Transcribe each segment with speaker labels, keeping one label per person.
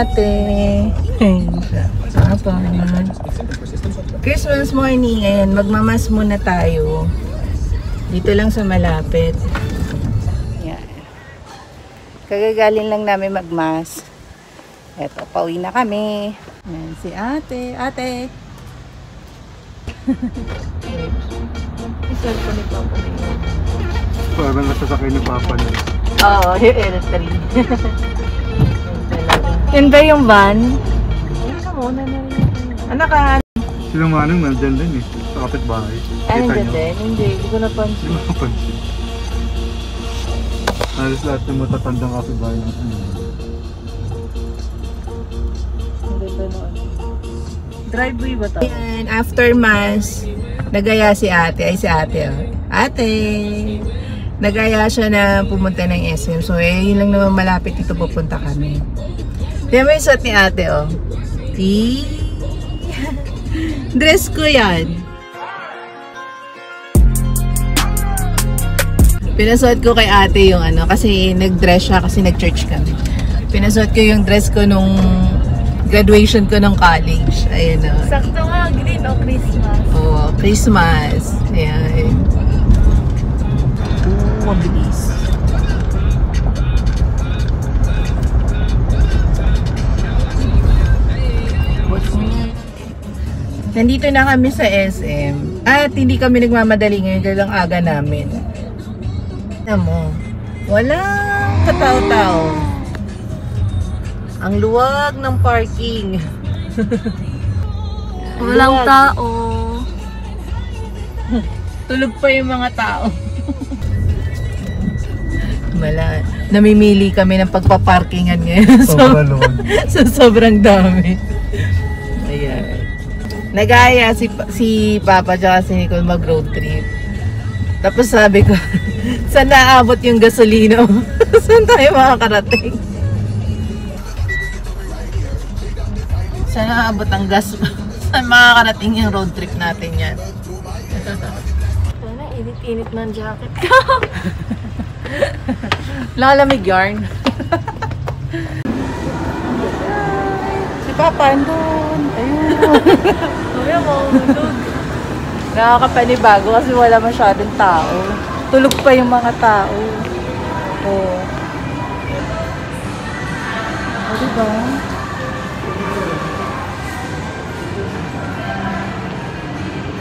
Speaker 1: ate. Papa. Christmas morning. Ayan, magmamas muna tayo. Dito lang sa malapit. Yan. Kagagaling lang namin magmas. Eto, pauwi na kami. Ayan, si ate. Ate! Isal ko ni Papa na yun.
Speaker 2: Parang nasasakay ni Papa na.
Speaker 1: Oo, yung L3. Yun ba yung van? Ayun ka muna na rin. Anak ka?
Speaker 2: Silang manong nandyan din eh. Sa kapitbahay.
Speaker 1: Nandyan din? Hindi ko napansin.
Speaker 2: Hindi mo napansin. Halos lahat ng matatandang kapitbahay natin.
Speaker 1: Driveway ba ito? Yan, after mass, nagaya si ate. Ay, si ate. Oh. Ate! Nagaya siya na pumunta ng SM. So, yun lang naman malapit dito pupunta kami. Diyan mo yung suot ni ate, oh. Dress ko yan. Pinasuot ko kay ate yung ano, kasi nag-dress siya kasi nag-church kami. Pinasuot ko yung dress ko nung graduation ko ng college. Ayan o.
Speaker 3: Sakto nga, green o Christmas.
Speaker 1: Oo, Christmas. Ayan. Mabilis. Nandito na kami sa SM. At hindi kami nagmamadali ngayon dahil ang aga namin. Alam mo, walang katao-tao. Ang luwag ng parking.
Speaker 3: Walang tao.
Speaker 1: Tulog pa yung mga tao. Wala. Namimili kami ng pagpaparkingan ngayon.
Speaker 2: Sobrang luwag.
Speaker 1: So, sobrang dami. Ayan. Nagaya si Papa at si Nicole mag road trip. Tapos sabi ko, saan naabot yung gasolino? Saan tayo makakarating? Saan naabot ang gas? Saan makakarating yung road trip natin yan?
Speaker 3: Sana init-init ng jacket ko.
Speaker 1: Lalamig yarn. Si Papa andun. Ayun.
Speaker 3: Kuya mo, tulog.
Speaker 1: Nakakapanibago kasi wala masyadong tao. Tulog pa yung mga tao. Oo. O, diba?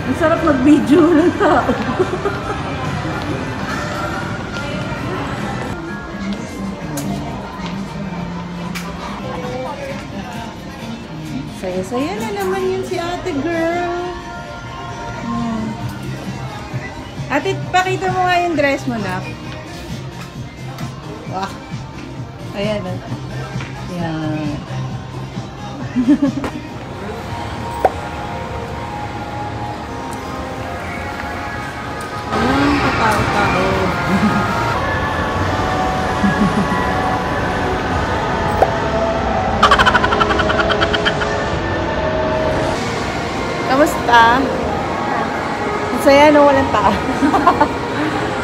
Speaker 1: Ang sarap mag-video ng tao. Saya-saya na naman yun si ate girl. Ate, pakita mo nga yung dress mo na. Wow. Ayan. Ayan. Ayan, katao-tao. Kamusta? Saya no, walang tao.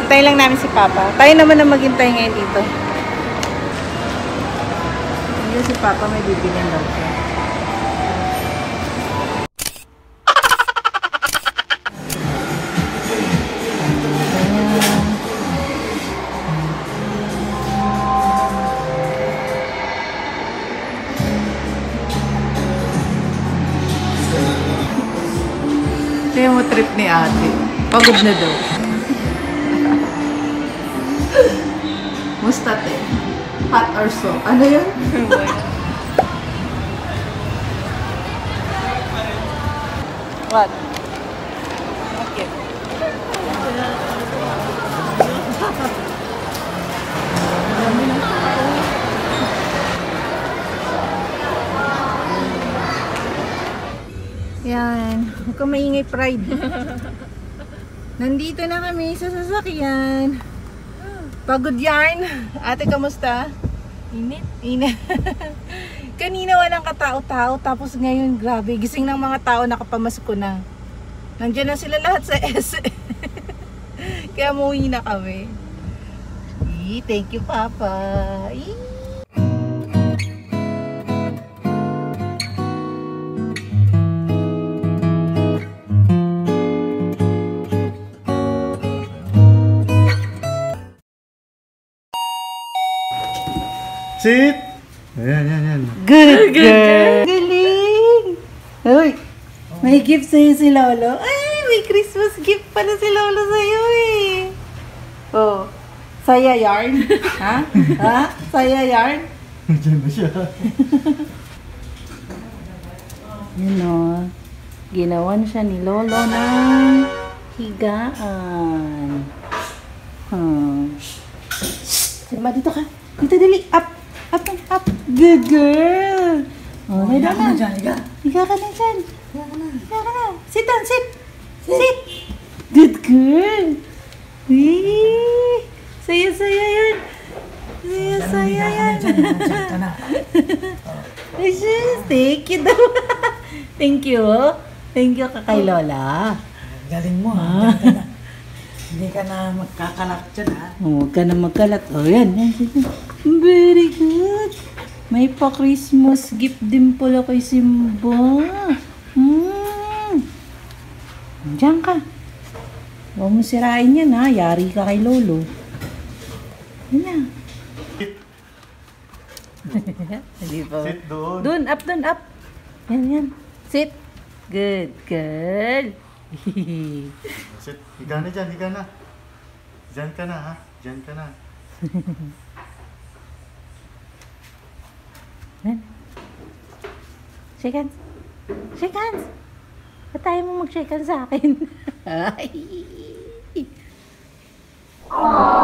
Speaker 1: Hintayin lang namin si Papa. Tayo naman ang maghintay ngayon dito. Hindi si Papa may bibilin daw siya. Kaya mo trip ni ate. Pagod na daw. Musta te? Hot or so? Ano yun? What? Okay. Yan. Huwag ka maingay, pride. Nandito na kami sa sasakyan. Pagod yarn. Ate, kamusta?
Speaker 3: Init.
Speaker 1: Init. Kanina walang katao-tao. Tapos ngayon, grabe. Gising ng mga tao, nakapamasko na. Nandiyan na sila lahat sa S. Kaya umuwi na kami. Thank you, Papa.
Speaker 2: Sit! Ayan, yan, yan.
Speaker 1: Good girl! Galing! Uy, may gift sa'yo si Lolo. Ay, may Christmas gift pala si Lolo sa'yo eh. Oh, saya yarn? Ha? Ha? Saya yarn?
Speaker 2: Diyan na siya.
Speaker 1: Yun o. Ginawan siya ni Lolo ng higaan. Sima, dito ka. Dito, dali. Up. Up, up. Good girl. Oh, may dama. Higa ka na dyan. Higa ka na. Sit down, sit. Sit. Good girl. Wee. Saya-saya yan. Saya-saya yan. Thank you daw. Thank you. Thank you ka kay Lola.
Speaker 4: Galing mo ha. Hindi ka na magkakalak dyan ha.
Speaker 1: Huwag ka na magkalat. O yan. Very good. May pa-Christmas gift din pala kay Simba. Diyan ka. Huwag mo sirain yan ha. Yari ka kay Lolo. Yan na. Hindi pa.
Speaker 2: Sit doon.
Speaker 1: Doon, up, doon, up. Yan, yan. Sit. Good girl.
Speaker 2: Sit. Higa na dyan, higa na. Diyan ka na, ha? Diyan ka na.
Speaker 1: Yan. Shake hands. Shake hands. Ba't tayo mo mag-shake hands sa akin? Ay. Aww.